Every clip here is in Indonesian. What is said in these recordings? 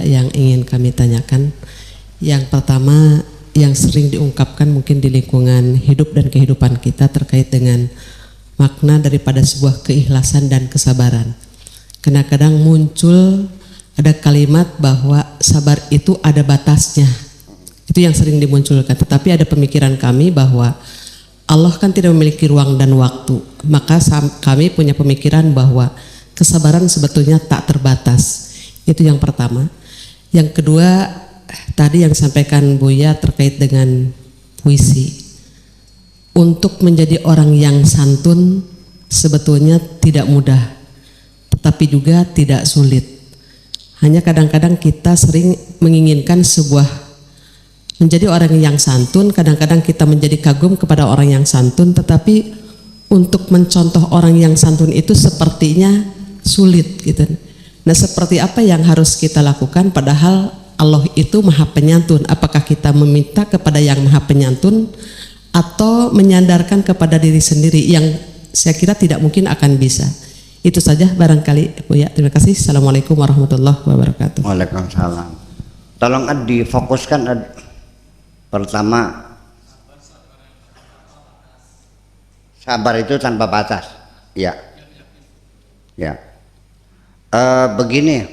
yang ingin kami tanyakan. Yang pertama, yang sering diungkapkan mungkin di lingkungan hidup dan kehidupan kita terkait dengan makna daripada sebuah keikhlasan dan kesabaran. Karena kadang muncul ada kalimat bahwa sabar itu ada batasnya. Itu yang sering dimunculkan. Tetapi ada pemikiran kami bahwa Allah kan tidak memiliki ruang dan waktu. Maka kami punya pemikiran bahwa kesabaran sebetulnya tak terbatas. Itu yang pertama. Yang kedua, tadi yang disampaikan Buya terkait dengan puisi. Untuk menjadi orang yang santun sebetulnya tidak mudah, tetapi juga tidak sulit. Hanya kadang-kadang kita sering menginginkan menjadi orang yang santun, kadang-kadang kita menjadi kagum kepada orang yang santun, tetapi untuk mencontoh orang yang santun itu sepertinya sulit gitu. Nah, seperti apa yang harus kita lakukan padahal Allah itu Maha Penyantun? Apakah kita meminta kepada yang Maha Penyantun atau menyandarkan kepada diri sendiri yang saya kira tidak mungkin akan bisa? Itu saja barangkali Bu ya. Terima kasih. Assalamualaikum warahmatullahi wabarakatuh. Waalaikumsalam. Tolong difokuskan. Pertama, sabar itu tanpa batas. Ya. Ya. Begini,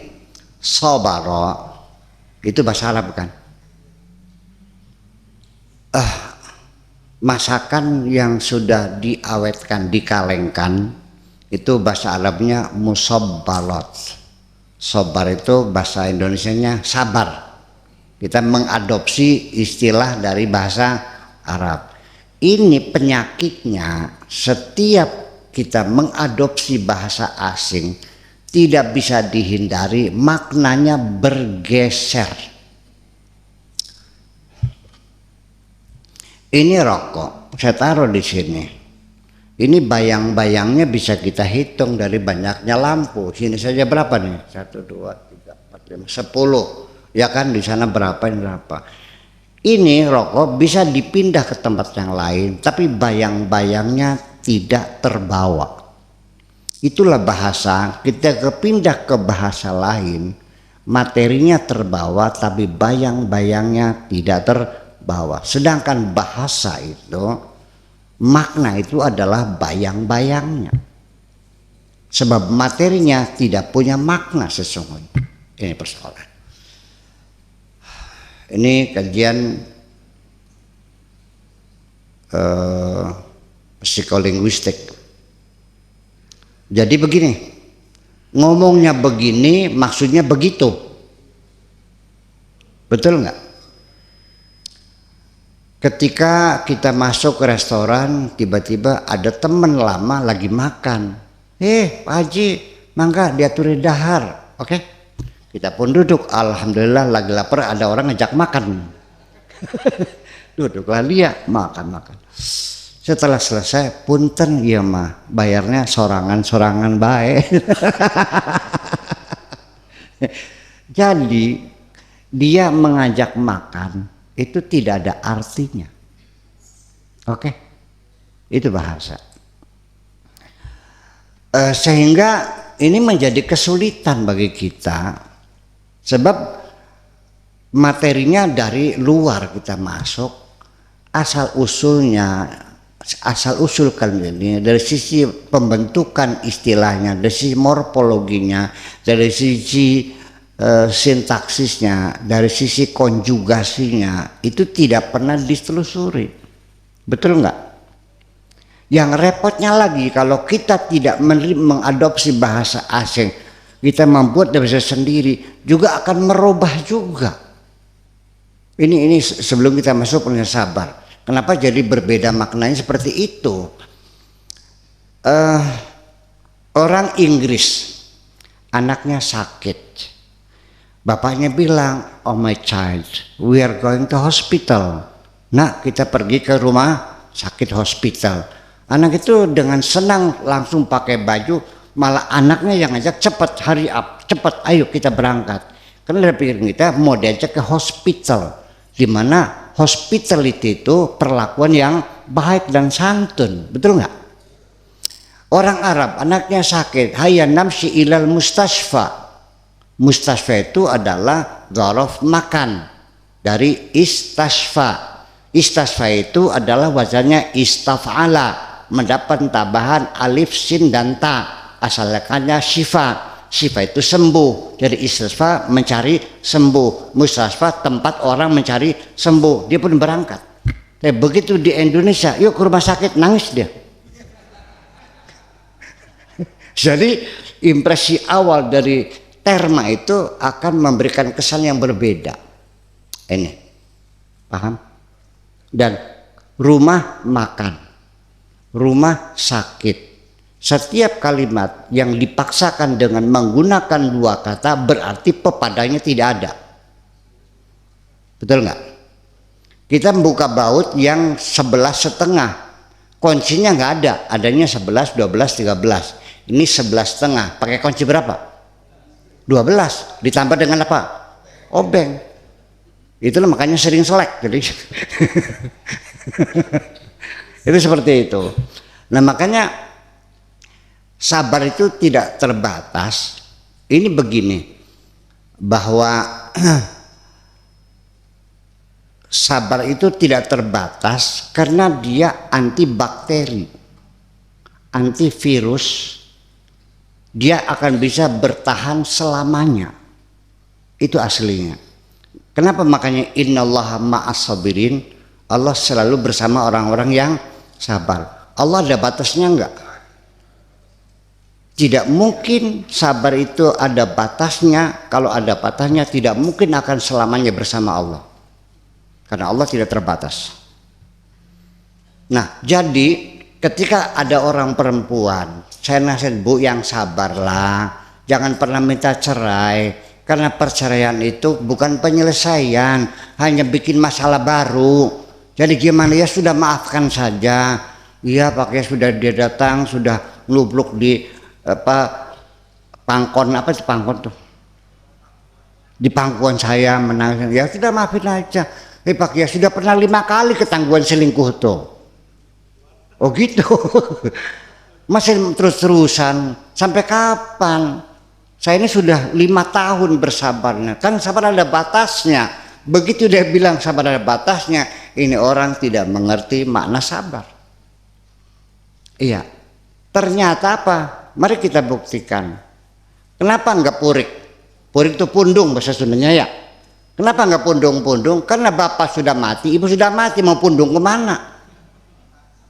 sabara itu bahasa Arab kan? Masakan yang sudah diawetkan, dikalengkan, itu bahasa Arabnya musabbalat. Sabar itu bahasa Indonesianya sabar. Kita mengadopsi istilah dari bahasa Arab. Ini penyakitnya, setiap kita mengadopsi bahasa asing tidak bisa dihindari maknanya bergeser. Ini rokok, saya taruh di sini. Ini bayang-bayangnya bisa kita hitung dari banyaknya lampu. Sini saja berapa nih? 1, 2, 3, 4, 5, 10. Ya kan, di sana berapa, ini berapa. Ini rokok bisa dipindah ke tempat yang lain, tapi bayang-bayangnya tidak terbawa. Itulah bahasa, kita kepindah ke bahasa lain, materinya terbawa tapi bayang-bayangnya tidak terbawa. Sedangkan bahasa itu, makna itu adalah bayang-bayangnya. Sebab materinya tidak punya makna sesungguhnya. Ini persoalan. Ini kajian psikolinguistik. Jadi begini, ngomongnya begini maksudnya begitu. Betul nggak? Ketika kita masuk ke restoran, tiba-tiba ada teman lama lagi makan. Pak Haji, mangga diatur dahar, oke? Kita pun duduk, alhamdulillah lagi lapar, ada orang ngajak makan. Duduklah dia, makan. Setelah selesai, punten iya mah, bayarnya sorangan-sorangan baik. Jadi dia mengajak makan itu tidak ada artinya. Oke, itu bahasa. Sehingga ini menjadi kesulitan bagi kita. Sebab materinya dari luar kita masuk, asal usul ini dari sisi pembentukan istilahnya, dari sisi morfologinya, dari sisi sintaksisnya, dari sisi konjugasinya, itu tidak pernah ditelusuri. Betul nggak? Yang repotnya lagi kalau kita tidak mengadopsi bahasa asing, kita membuat bahasa sendiri juga akan merubah juga. Ini sebelum kita masuk punya sabar. Kenapa jadi berbeda maknanya seperti itu? Orang Inggris, anaknya sakit. Bapaknya bilang, "Oh my child, we are going to hospital." Nah, kita pergi ke rumah sakit hospital. Anak itu dengan senang langsung pakai baju. Malah anaknya yang ngajak, cepat hurry up, cepat ayo kita berangkat. Karena dari pikiran kita mau diajak ke hospital, di mana hospitality itu perlakuan yang baik dan santun, betul nggak? Orang Arab anaknya sakit, hayya namshi ilal mustasfa, Mustasfa itu adalah dzaraf makan dari istasfa. Istasfa itu adalah wazannya istaf'ala, mendapat tambahan alif, sin dan ta. Asalnya syifa. Syifa itu sembuh. Jadi istasfa mencari sembuh. Mustasfa tempat orang mencari sembuh. Dia pun berangkat. Begitu di Indonesia, yuk ke rumah sakit, nangis dia. Jadi impresi awal dari terma itu akan memberikan kesan yang berbeda. Ini, paham? Dan rumah makan, rumah sakit. Setiap kalimat yang dipaksakan dengan menggunakan dua kata berarti pepadanya tidak ada. Betul nggak? Kita membuka baut yang 11,5, kuncinya nggak ada, adanya 11, 12, 13. Ini 11,5, pakai kunci berapa? 12, ditambah dengan apa? Obeng. Itulah makanya sering selek. Jadi itu seperti itu. Nah makanya sabar itu tidak terbatas. Ini begini, bahwa sabar itu tidak terbatas karena dia anti bakteri, anti virus. Dia akan bisa bertahan selamanya. Itu aslinya. Kenapa makanya innallaha ma'as sabirin? Allah selalu bersama orang-orang yang sabar. Allah ada batasnya enggak? Tidak mungkin sabar itu ada batasnya. Kalau ada batasnya tidak mungkin akan selamanya bersama Allah. Karena Allah tidak terbatas. Nah, jadi ketika ada orang perempuan, saya nasihat, Bu, yang sabarlah, jangan pernah minta cerai, karena perceraian itu bukan penyelesaian, hanya bikin masalah baru. Jadi gimana ya, sudah maafkan saja. Iya, pakai sudah dia datang, sudah ngelubluk di pangkon, apa itu pangkon tuh? Di pangkuan saya menangis, ya sudah maafin aja. Pak ya sudah pernah 5 kali ketangguhan selingkuh tuh. Oh gitu. Masih terus-terusan sampai kapan? Saya ini sudah 5 tahun bersabarnya. Kan sabar ada batasnya. Begitu dia bilang sabar ada batasnya, ini orang tidak mengerti makna sabar. Iya. Ternyata apa? Mari kita buktikan. Kenapa enggak purik? Purik itu pundung bahasa Sundanya ya. Kenapa enggak pundung-pundung? Karena bapak sudah mati, ibu sudah mati, mau pundung kemana?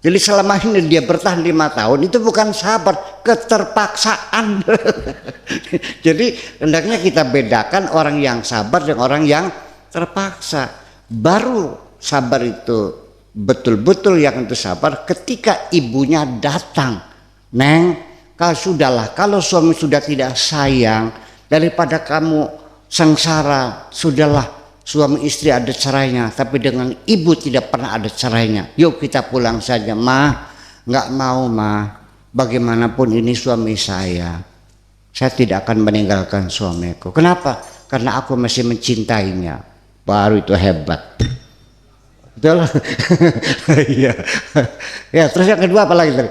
Jadi selama ini dia bertahan 5 tahun, itu bukan sabar, keterpaksaan. Jadi hendaknya kita bedakan orang yang sabar dan orang yang terpaksa. Baru sabar itu betul-betul yang itu sabar ketika ibunya datang. Neng, sudahlah, kalau suami sudah tidak sayang, daripada kamu sengsara, sudahlah, suami istri ada cerainya, tapi dengan ibu tidak pernah ada cerainya. Yuk kita pulang saja. Mah, nggak mau mah. Bagaimanapun ini suami saya tidak akan meninggalkan suamiku. Kenapa? Karena aku masih mencintainya. Baru itu hebat. Betul? Iya. Ya, terus yang kedua apa lagi tadi?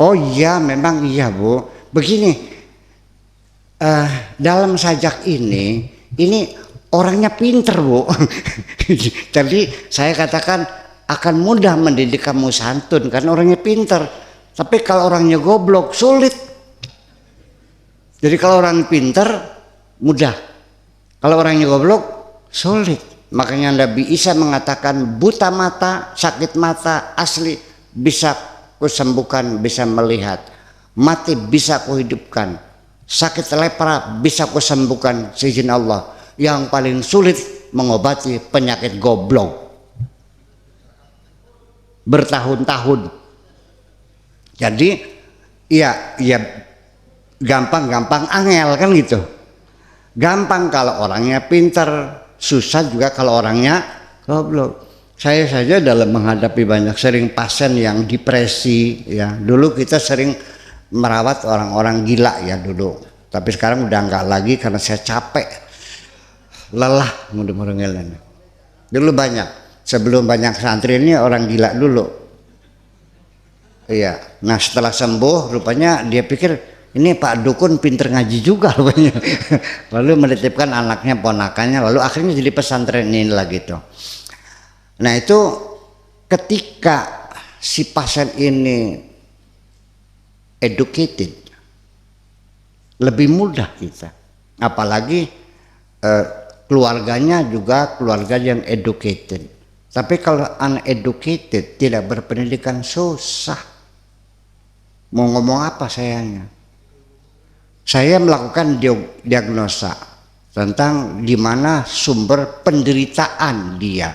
Oh iya, memang iya Bu. Begini, dalam sajak ini orangnya pinter Bu. Jadi saya katakan akan mudah mendidik kamu santun karena orangnya pinter. Tapi kalau orangnya goblok sulit. Jadi kalau orang pinter mudah. Kalau orangnya goblok sulit. Makanya Nabi Isa mengatakan buta mata, sakit mata asli bisa kusembuhkan, bisa melihat, mati bisa kuhidupkan, sakit lepra bisa kusembuhkan seizin Allah. Yang paling sulit mengobati penyakit goblok bertahun-tahun. Jadi ya gampang angel kan gitu. Gampang kalau orangnya pinter, susah juga kalau orangnya goblok. Saya saja dalam menghadapi banyak sering pasien yang depresi ya. Dulu kita sering merawat orang-orang gila ya dulu. Tapi sekarang udah enggak lagi karena saya capek. Lelah mudah-mudahan. Dulu banyak. Sebelum banyak santri ini orang gila dulu. Iya. Nah setelah sembuh rupanya dia pikir ini Pak Dukun pinter ngaji juga rupanya. Lalu menitipkan anaknya, ponakannya, lalu akhirnya jadi pesantren inilah gitu. Nah itu ketika si pasien ini educated, lebih mudah kita. Apalagi keluarganya juga keluarga yang educated. Tapi kalau uneducated, tidak berpendidikan, susah. Mau ngomong apa sayanya? Saya melakukan diagnosa tentang di mana sumber penderitaan dia.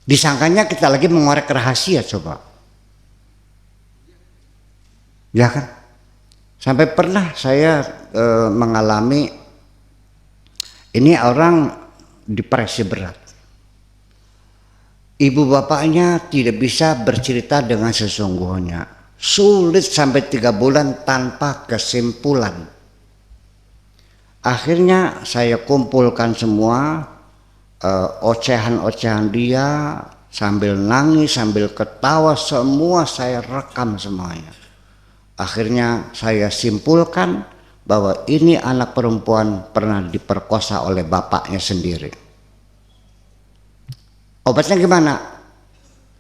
Disangkanya kita lagi mengorek rahasia, coba. Ya kan? Sampai pernah saya mengalami ini orang depresi berat. Ibu bapaknya tidak bisa bercerita dengan sesungguhnya. Sulit sampai 3 bulan tanpa kesimpulan. Akhirnya saya kumpulkan semua ocehan-ocehan dia, sambil nangis, sambil ketawa, semua saya rekam semuanya. Akhirnya saya simpulkan bahwa ini anak perempuan pernah diperkosa oleh bapaknya sendiri. Obatnya gimana?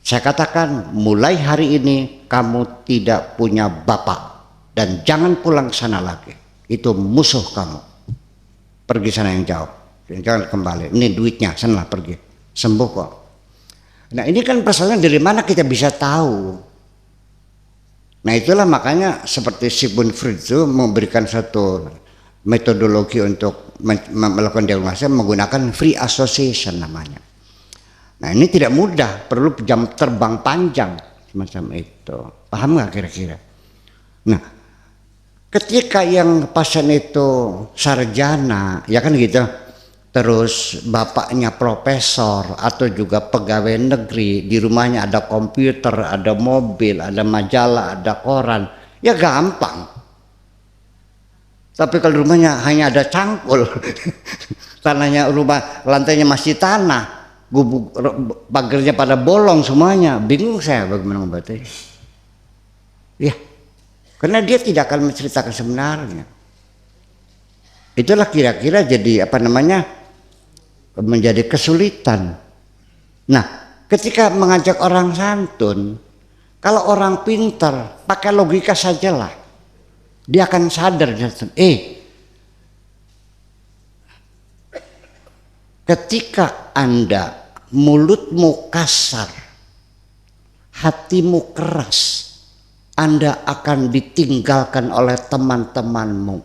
Saya katakan mulai hari ini kamu tidak punya bapak dan jangan pulang ke sana lagi. Itu musuh kamu. Pergi sana yang jauh. Jangan kembali. Ini duitnya, sana pergi. Sembuh kok. Nah ini kan persoalan dari mana kita bisa tahu. Nah itulah makanya seperti Sigmund Freud itu memberikan satu metodologi untuk melakukan diagnosa menggunakan free association namanya. Nah ini tidak mudah, perlu jam terbang panjang semacam itu. Paham nggak kira-kira? Nah ketika yang pasien itu sarjana, ya kan gitu, terus bapaknya profesor atau juga pegawai negeri, di rumahnya ada komputer, ada mobil, ada majalah, ada koran, ya gampang. Tapi kalau rumahnya hanya ada cangkul, tanahnya rumah, lantainya masih tanah, gubuk pagarnya pada bolong semuanya, bingung saya bagaimana membatasi. Ya, karena dia tidak akan menceritakan sebenarnya. Itulah kira-kira jadi apa namanya, menjadi kesulitan. Nah, ketika mengajak orang santun, kalau orang pintar pakai logika sajalah, dia akan sadar. Ketika Anda mulutmu kasar, hatimu keras, Anda akan ditinggalkan oleh teman-temanmu,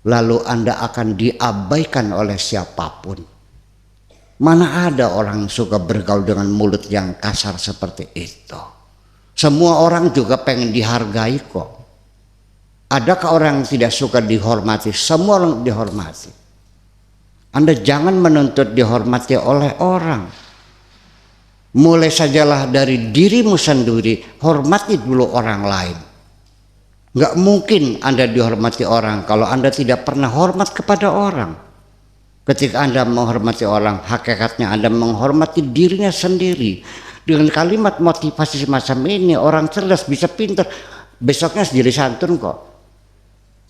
lalu Anda akan diabaikan oleh siapapun. Mana ada orang yang suka bergaul dengan mulut yang kasar seperti itu? Semua orang juga pengen dihargai kok. Adakah orang yang tidak suka dihormati? Semua orang dihormati. Anda jangan menuntut dihormati oleh orang. Mulai sajalah dari dirimu sendiri, hormati dulu orang lain. Nggak mungkin Anda dihormati orang kalau Anda tidak pernah hormat kepada orang. Ketika Anda menghormati orang, hakikatnya Anda menghormati dirinya sendiri. Dengan kalimat motivasi semacam ini, orang cerdas bisa pintar, besoknya jadi santun kok.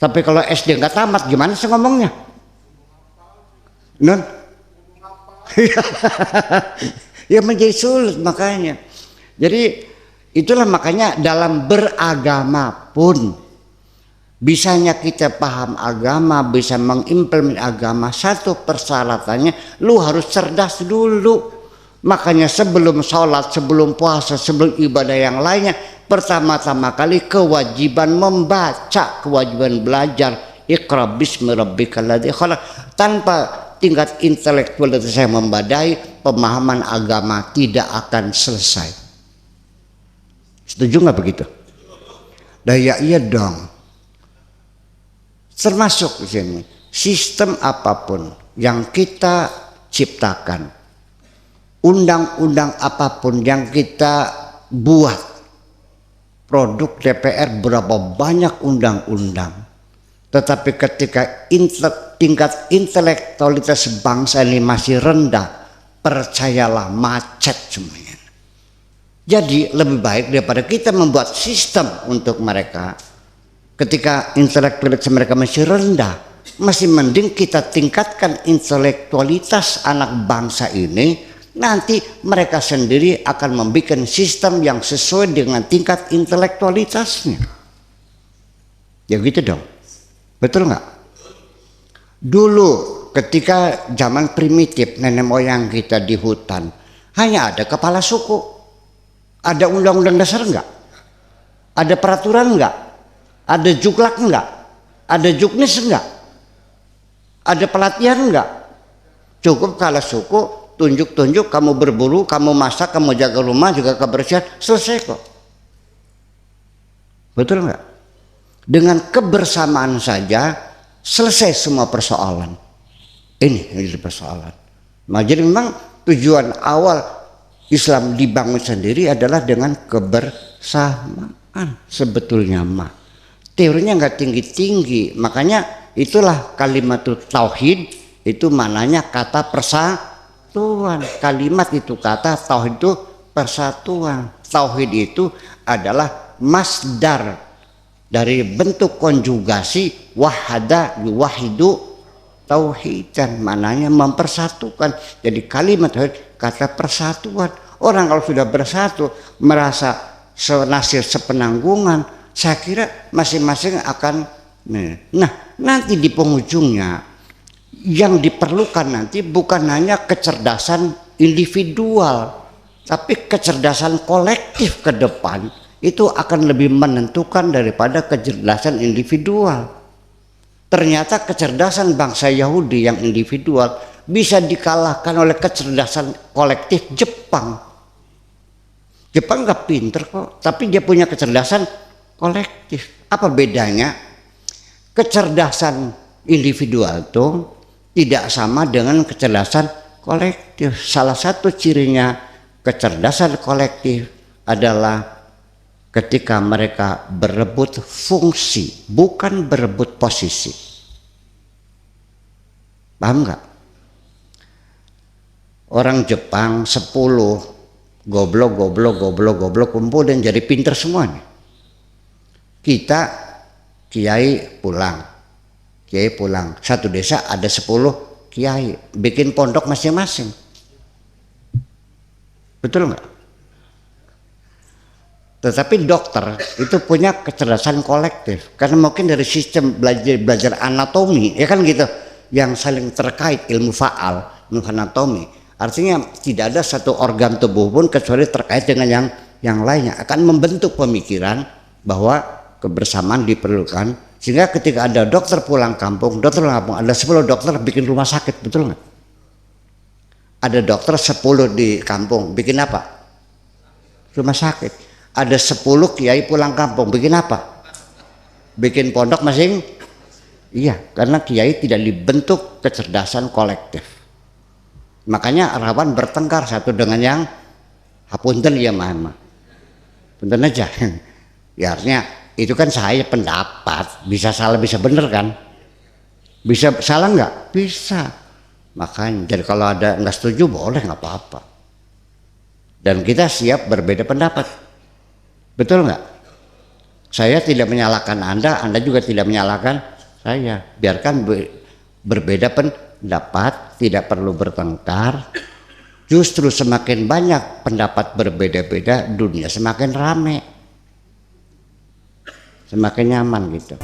Tapi kalau SD nggak tamat, gimana sih ngomongnya? Non, ya menjadi sulit makanya. Jadi itulah makanya dalam beragama pun, bisanya kita paham agama, bisa mengimplement agama, satu persyaratannya lu harus cerdas dulu. Makanya sebelum sholat, sebelum puasa, sebelum ibadah yang lainnya, pertama-tama kali kewajiban membaca, kewajiban belajar. Iqra bismi rabbikal ladzi khalaq. Tanpa tingkat intelektual itu saya membadai, pemahaman agama tidak akan selesai. Setuju nggak begitu? Ya iya dong. Termasuk di sini sistem apapun yang kita ciptakan, undang-undang apapun yang kita buat, produk DPR berapa banyak undang-undang, tetapi ketika tingkat intelektualitas bangsa ini masih rendah, percayalah macet semuanya. Jadi lebih baik daripada kita membuat sistem untuk mereka ketika intelektualitas mereka masih rendah, masih mending kita tingkatkan intelektualitas anak bangsa ini. Nanti mereka sendiri akan membuat sistem yang sesuai dengan tingkat intelektualitasnya. Ya gitu dong, betul nggak? Dulu ketika zaman primitif nenek moyang kita di hutan, hanya ada kepala suku. Ada undang-undang dasar enggak? Ada peraturan enggak? Ada juklak enggak? Ada juknis enggak? Ada pelatihan enggak? Cukup kepala suku, tunjuk-tunjuk, kamu berburu, kamu masak, kamu jaga rumah, juga kebersihan, selesai kok. Betul enggak? Dengan kebersamaan saja selesai semua persoalan. Ini persoalan. Nah, jadi memang tujuan awal Islam dibangun sendiri adalah dengan kebersamaan sebetulnya mah. Teorinya nggak tinggi-tinggi, makanya itulah kalimatul tauhid, itu mananya kata persatuan. Kalimat itu kata, tauhid itu persatuan. Tauhid itu adalah masdar dari bentuk konjugasi wahada yuwahidu tauhidan, mananya mempersatukan. Jadi kalimat tauhid kata persatuan. Orang kalau sudah bersatu merasa senasir sepenanggungan, saya kira masing-masing akan. Nah, nanti di penghujungnya yang diperlukan nanti bukan hanya kecerdasan individual, tapi kecerdasan kolektif ke depan itu akan lebih menentukan daripada kecerdasan individual. Ternyata kecerdasan bangsa Yahudi yang individual bisa dikalahkan oleh kecerdasan kolektif Jepang. Jepang gak pinter kok, tapi dia punya kecerdasan kolektif. Apa bedanya? Kecerdasan individual itu tidak sama dengan kecerdasan kolektif. Salah satu cirinya kecerdasan kolektif adalah ketika mereka berebut fungsi, bukan berebut posisi. Paham nggak? Orang Jepang 10 goblok kumpul dan jadi pinter semuanya. Kita kiai pulang, satu desa ada 10 kiai, bikin pondok masing-masing. Betul nggak? Tetapi dokter itu punya kecerdasan kolektif karena mungkin dari sistem belajar anatomi, ya kan gitu, yang saling terkait, ilmu faal, ilmu anatomi. Artinya tidak ada satu organ tubuh pun kecuali terkait dengan yang lainnya, akan membentuk pemikiran bahwa kebersamaan diperlukan. Sehingga ketika ada dokter pulang kampung, ada 10 dokter bikin rumah sakit, betul nggak? Ada dokter 10 di kampung, bikin apa? Rumah sakit. Ada 10 kiai pulang kampung, bikin apa? Bikin pondok masing. Iya, karena kiai tidak dibentuk kecerdasan kolektif. Makanya rawan bertengkar satu dengan yang hapunten ya mah. Punten aja. Ya artinya itu kan saya pendapat, bisa salah bisa bener kan? Bisa salah nggak? Bisa. Makanya jadi kalau ada nggak setuju boleh, nggak apa-apa. Dan kita siap berbeda pendapat. Betul nggak? Saya tidak menyalahkan Anda juga tidak menyalahkan saya. Biarkan berbeda pendapat, tidak perlu bertengkar. Justru semakin banyak pendapat berbeda-beda, dunia semakin ramai, semakin nyaman gitu.